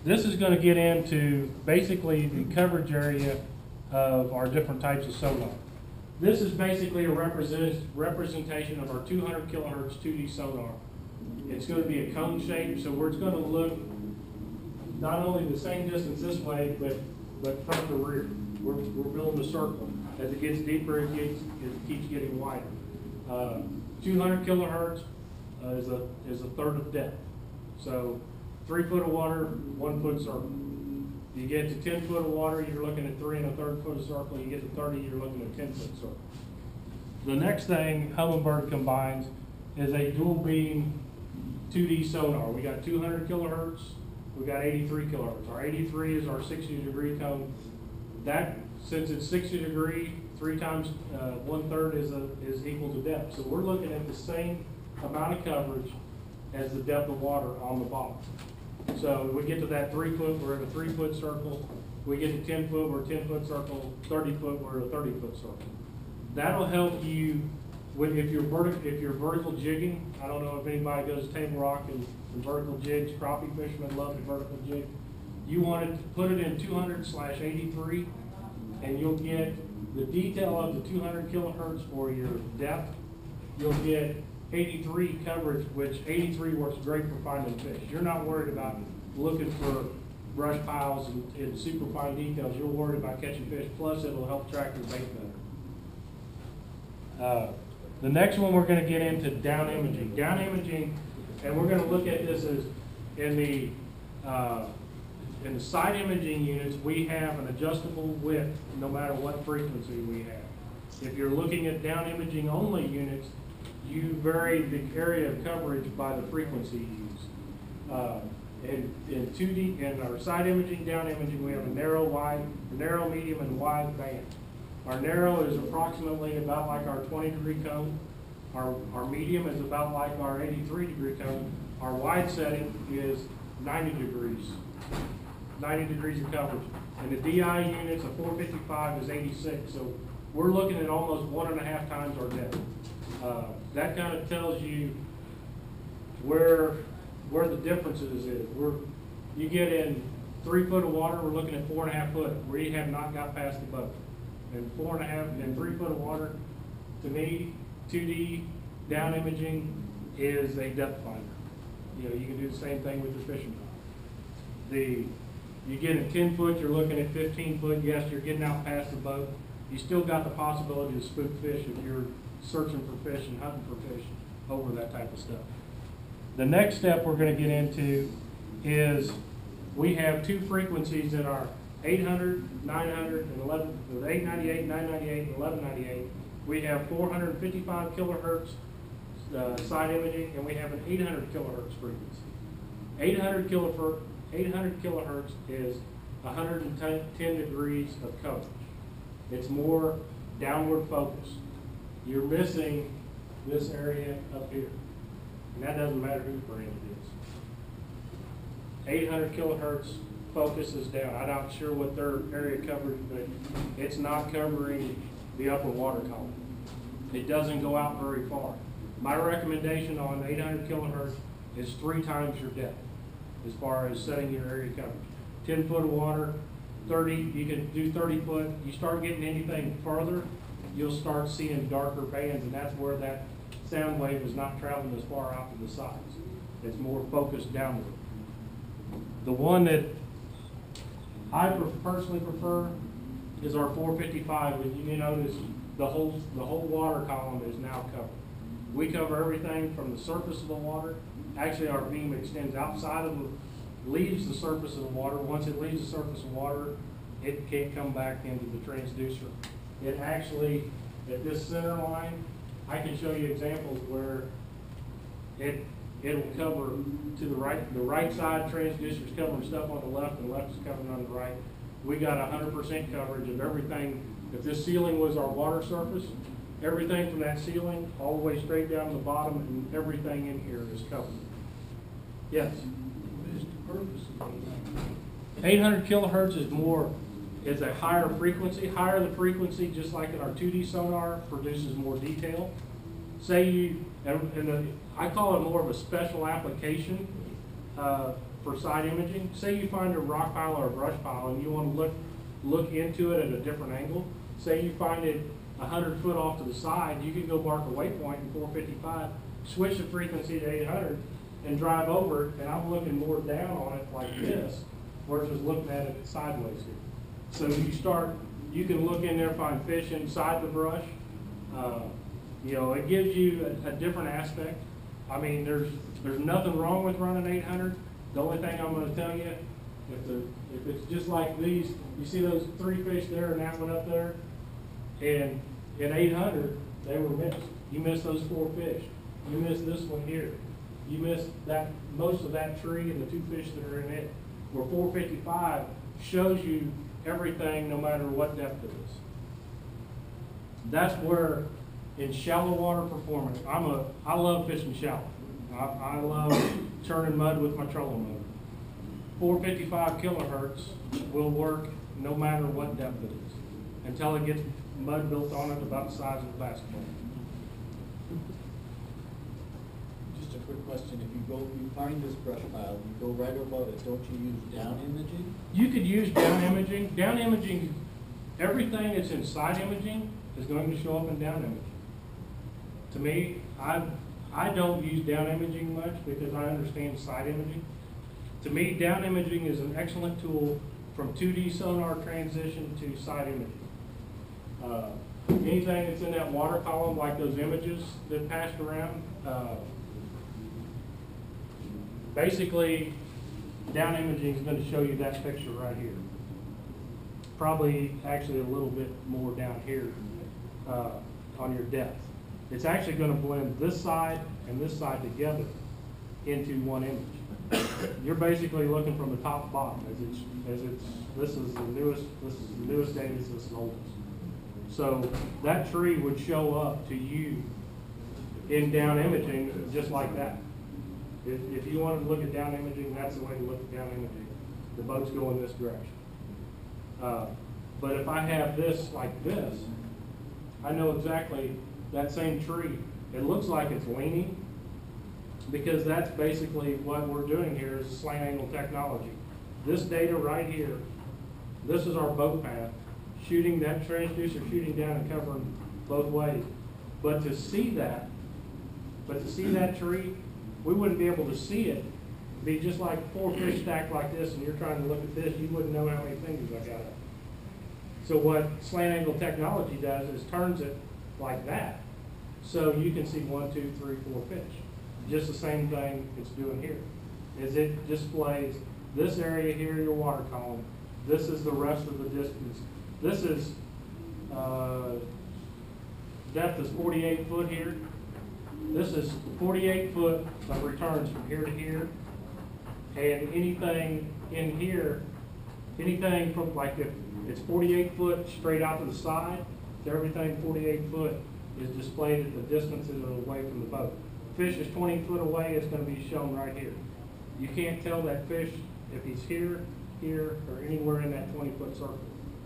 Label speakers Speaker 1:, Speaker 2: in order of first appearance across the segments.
Speaker 1: This is going to get into basically the coverage area of our different types of sonar. This is basically a representation of our 200 kilohertz 2D sonar. It's going to be a cone shape, so it's going to look not only the same distance this way, but from the rear. We're building a circle. As it gets deeper, it keeps getting wider. 200 kilohertz is a third of depth. So 3 foot of water, 1 foot circle. You get to 10 foot of water, you're looking at 3 1/3 foot of circle. You get to 30, you're looking at 10 foot circle. The next thing Humminbird combines is a dual beam 2D sonar. We got 200 kilohertz, we got 83 kilohertz. Our 83 is our 60-degree cone. That, since it's 60 degree, 3 times 1/3 is equal to depth. So we're looking at the same amount of coverage as the depth of water on the bottom. So we get to that 3 foot, we're in a 3 foot circle. We get to 10 foot, we're a 10 foot circle. 30 foot, we're a 30 foot circle. That'll help you with if you're vertical jigging. I don't know if anybody does table rock and vertical jigs. Crappie fishermen love the vertical jig. You want to put it in 200/83, and you'll get the detail of the 200 kilohertz for your depth. You'll get 83 coverage, which 83 works great for finding fish. You're not worried about looking for brush piles and super fine details. You're worried about catching fish. Plus, it'll help track your bait better. The next one we're going to get into down imaging. Down imaging, and we're going to look at this as in the side imaging units, we have an adjustable width no matter what frequency we have. If you're looking at down imaging only units, you vary the area of coverage by the frequency used. In our side imaging, down imaging, we have a narrow, medium, and wide band. Our narrow is approximately about like our 20-degree cone. Our medium is about like our 83-degree cone. Our wide setting is 90 degrees. 90 degrees of coverage. And the DI units, a 455 is 86. So we're looking at almost 1.5 times our depth. That kind of tells you where the differences is. You get in 3 foot of water, we're looking at 4.5 foot. We have not got past the boat. And 4.5 and 3 foot of water, to me, 2D down imaging is a depth finder. You know, you can do the same thing with your fishing rod. You get in 10 foot, you're looking at 15 foot. Yes, you're getting out past the boat. You still got the possibility to spook fish if you're searching for fish and hunting for fish over that type of stuff. The next step we're going to get into is we have 2 frequencies in our 800, 900, and 11, with 898, 998, and 1198. We have 455 kilohertz side imaging, and we have an 800 kilohertz frequency. 800 kilohertz is 110 degrees of coverage. It's more downward focus. You're missing this area up here, and that doesn't matter whose brand it is. 800 kilohertz focus is down. I'm not sure what their area coverage, but it's not covering the upper water column. It doesn't go out very far. My recommendation on 800 kilohertz is 3 times your depth as far as setting your area coverage. 10 foot of water, 30, you can do 30 foot. You start getting anything further, you'll start seeing darker bands, and that's where that sound wave is not traveling as far out to the sides. It's more focused downward. The one that I personally prefer is our 455. As you notice, the whole water column is now covered. We cover everything from the surface of the water. Actually, our beam extends outside of leaves the surface of the water. Once it leaves the surface of water, it can't come back into the transducer. It actually, at this center line, I can show you examples where it'll cover to the right side transducer is covering stuff on the left, and the left is covering on the right. We got 100% coverage of everything. If this ceiling was our water surface, everything from that ceiling all the way straight down to the bottom, and everything in here is covered. Yes? 800 kilohertz is a higher frequency. Higher the frequency, just like in our 2D sonar, produces more detail. Say I call it more of a special application for side imaging. Say you find a rock pile or a brush pile and you want to look into it at a different angle. Say you find it 100 foot off to the side, you can go mark a waypoint in 455, switch the frequency to 800, and drive over it, and I'm looking more down on it like this, versus looking at it sideways here. So you can look in there, find fish inside the brush. You know, it gives you a different aspect. I mean, there's nothing wrong with running 800. The only thing I'm going to tell you, if it's just like these, you see those 3 fish there and that one up there, and at 800 they were missed. You missed those 4 fish. You missed this one here. You missed most of that tree and the 2 fish that are in it. Where 455 shows you everything, no matter what depth it is. That's where, in shallow water performance, I love fishing shallow. I love churning mud with my trolling motor. 455 kilohertz will work no matter what depth it is, until it gets mud built on it about the size of a basketball.
Speaker 2: Just a quick question, if you find this brush pile, you go right above it, don't you use down imaging?
Speaker 1: You could use down imaging. Down imaging, everything that's in side imaging is going to show up in down imaging. To me, I don't use down imaging much because I understand side imaging. To me, down imaging is an excellent tool from 2D sonar transition to side imaging. Anything that's in that water column, like those images that passed around, basically, down imaging is going to show you that picture right here. Probably actually a little bit more down here on your depth. It's actually going to blend this side and this side together into one image. You're basically looking from the top to bottom this is the newest data, this is the oldest. So that tree would show up to you in down imaging just like that. If you wanted to look at down imaging, that's the way to look at down imaging. The boat's going this direction. But if I have this like this, I know exactly that same tree. It looks like it's leaning because that's basically what we're doing here is slant angle technology. This data right here, this is our boat path, shooting that transducer, shooting down and covering both ways. But to see that tree, we wouldn't be able to see it. It'd be just like 4 fish stacked like this, and you're trying to look at this, you wouldn't know how many fingers I got up. So what slant angle technology does is turns it like that, so you can see 1, 2, 3, 4 fish. Just the same thing it's doing here, is it displays this area here, your water column. This is the rest of the distance. This is depth is 48 foot here. This is 48 foot of returns from here to here, and anything in here, anything from like if it's 48 foot straight out to the side, to everything 48 foot is displayed at the distances away from the boat. Fish is 20 foot away, it's going to be shown right here. You can't tell that fish if he's here, here, or anywhere in that 20 foot circle,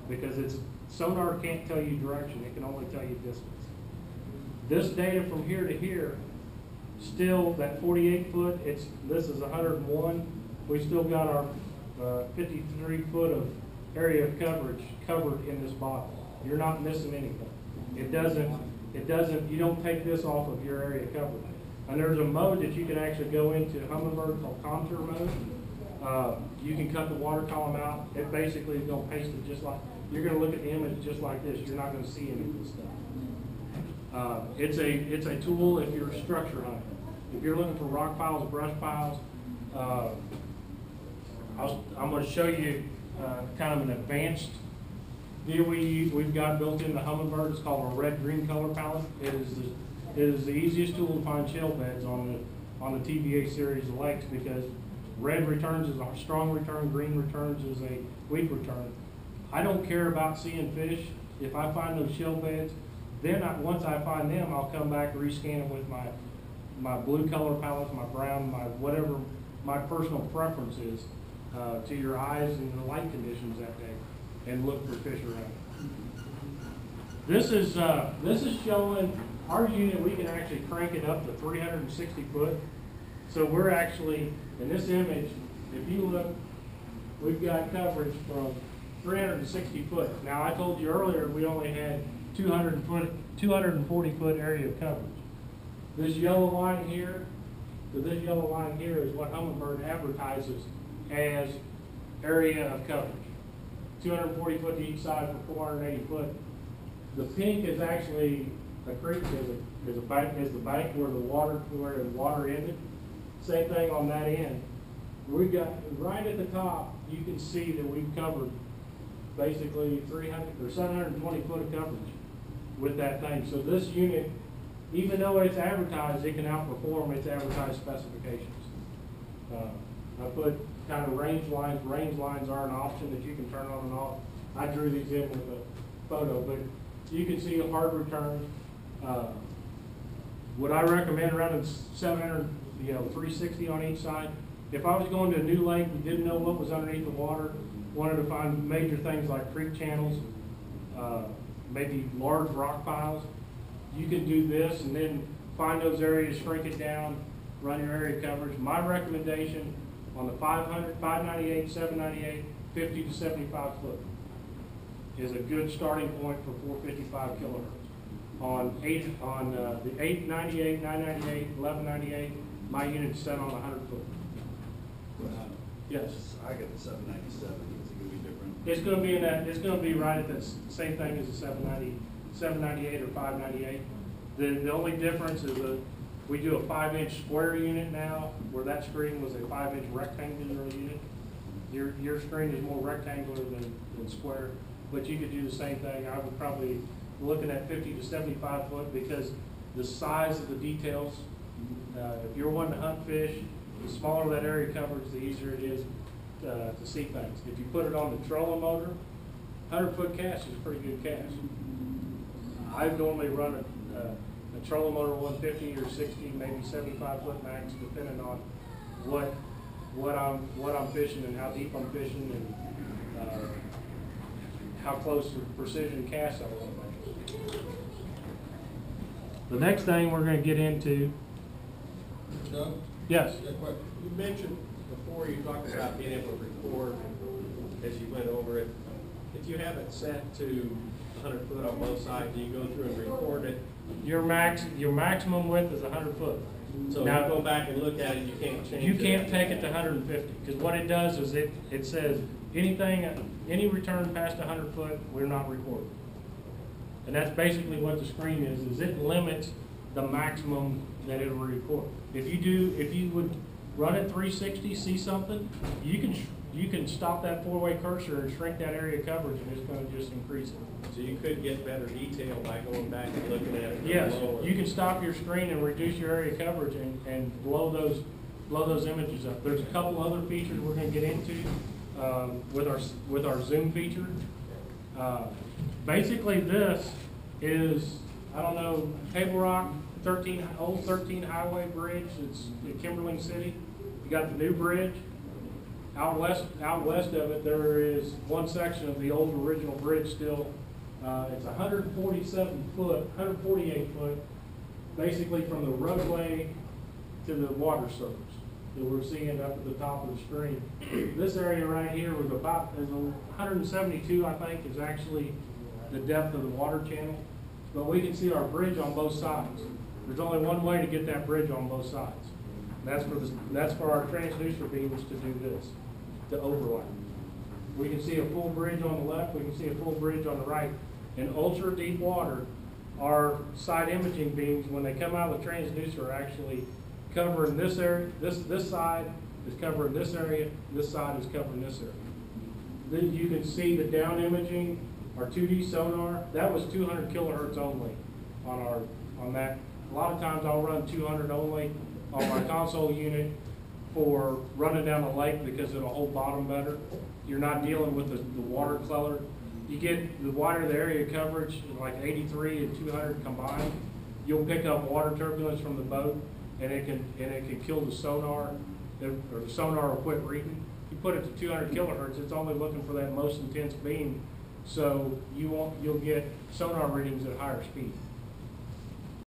Speaker 1: because sonar can't tell you direction, it can only tell you distance. This data from here to here, still that 48 foot, this is 101. We still got our 53 foot of area of coverage covered in this bottle. You're not missing anything. You don't take this off of your area coverage. And there's a mode that you can actually go into, Humminbird, called contour mode. You can cut the water column out. It basically is going to paste it just like, you're going to look at the image just like this. You're not going to see any of this stuff. It's a tool if you're structure hunting. If you're looking for rock piles, brush piles, I'm going to show you kind of an advanced deal we've got built into Humminbird. It's called a red-green color palette. It is the easiest tool to find shell beds on the TVA series of lakes, because red returns is a strong return, green returns is a weak return. I don't care about seeing fish. If I find those shell beds, then once I find them, I'll come back and rescan them with my blue color palette, my brown, my whatever my personal preference is to your eyes and the light conditions that day, and look for fish around. This is showing our unit. We can actually crank it up to 360 foot. So we're actually, in this image, if you look, we've got coverage from 360 foot. Now, I told you earlier we only had 240 foot area of coverage. This yellow line here, this yellow line here is what Humminbird advertises as area of coverage. 240 foot to each side for 480 foot. The pink is actually a creek, is the bank where the water ended. Same thing on that end. We've got right at the top. You can see that we've covered basically 300 or 720 foot of coverage with that thing. So this unit, even though it's advertised, it can outperform its advertised specifications. I put kind of range lines. Range lines are an option that you can turn on and off. I drew these in with a photo, but you can see a hard return. Would I recommend running 700, 360 on each side? If I was going to a new lake and didn't know what was underneath the water, wanted to find major things like creek channels, maybe large rock piles, you can do this and then find those areas, shrink it down, run your area coverage. My recommendation on the 500, 598, 798, 50 to 75 foot is a good starting point for 455 kilohertz. On the 898, 998, 1198, my unit's set on 100 foot. Yes.
Speaker 3: I got the 797. Is it going to be different?
Speaker 1: It's going to be in that. It's going to be right at the same thing as the 790, 798 or 598. The only difference is we do a 5-inch square unit now, where that screen was a 5-inch rectangular unit. Your screen is more rectangular than square, but you could do the same thing. I would probably looking at 50 to 75 foot because the size of the details. If you're wanting to hunt fish, the smaller that area coverage, the easier it is to see things. If you put it on the trolling motor, 100-foot cast is pretty good cast. I normally run a trolling motor 150 or 60, maybe 75 foot max, depending on what I'm fishing and how deep I'm fishing and how close to precision cast I want to make. The next thing we're going to get into.
Speaker 4: Doug?
Speaker 1: Yes.
Speaker 4: You mentioned before, you talked about being able to record as you went over it. If you have it set to 100 foot on both sides, do you go through and record it?
Speaker 1: Your maximum width is 100 foot.
Speaker 4: So
Speaker 1: now,
Speaker 4: you go back and look at it, you can't change it.
Speaker 1: You can't take it to 150 because what it does is it says any return past 100 foot, we're not recording. And that's basically what the screen is it limits the maximum that it will record. If you would run it 360, see something, you can stop that 4-way cursor and shrink that area coverage, and it's going to just increase it.
Speaker 4: So you could get better detail by going back and looking at it.
Speaker 1: Yes, you can stop your screen and reduce your area coverage and blow those images up. There's a couple other features we're going to get into with our zoom feature. Basically, this is, I don't know, Table Rock, old 13 highway bridge. It's in Kimberling City. You got the new bridge. Out west of it, there is one section of the old original bridge still. It's 148 foot, basically from the roadway to the water surface that we're seeing up at the top of the screen. This area right here was about 172, I think, is actually the depth of the water channel. But we can see our bridge on both sides. There's only one way to get that bridge on both sides. That's for our transducer beams to do this, to overlap. We can see a full bridge on the left, we can see a full bridge on the right. In ultra deep water, our side imaging beams, when they come out with transducer, are actually covering this area. This side is covering this area, this side is covering this area. Then you can see the down imaging, our 2D sonar, that was 200 kilohertz only on that. A lot of times I'll run 200 only on my console unit for running down the lake because it'll hold bottom better. You're not dealing with the water color. You get the wider the area coverage, like 83 and 200 combined, you'll pick up water turbulence from the boat, and it can kill the sonar, or the sonar will quit reading. You put it to 200 kilohertz, it's only looking for that most intense beam, so you'll get sonar readings at higher speed.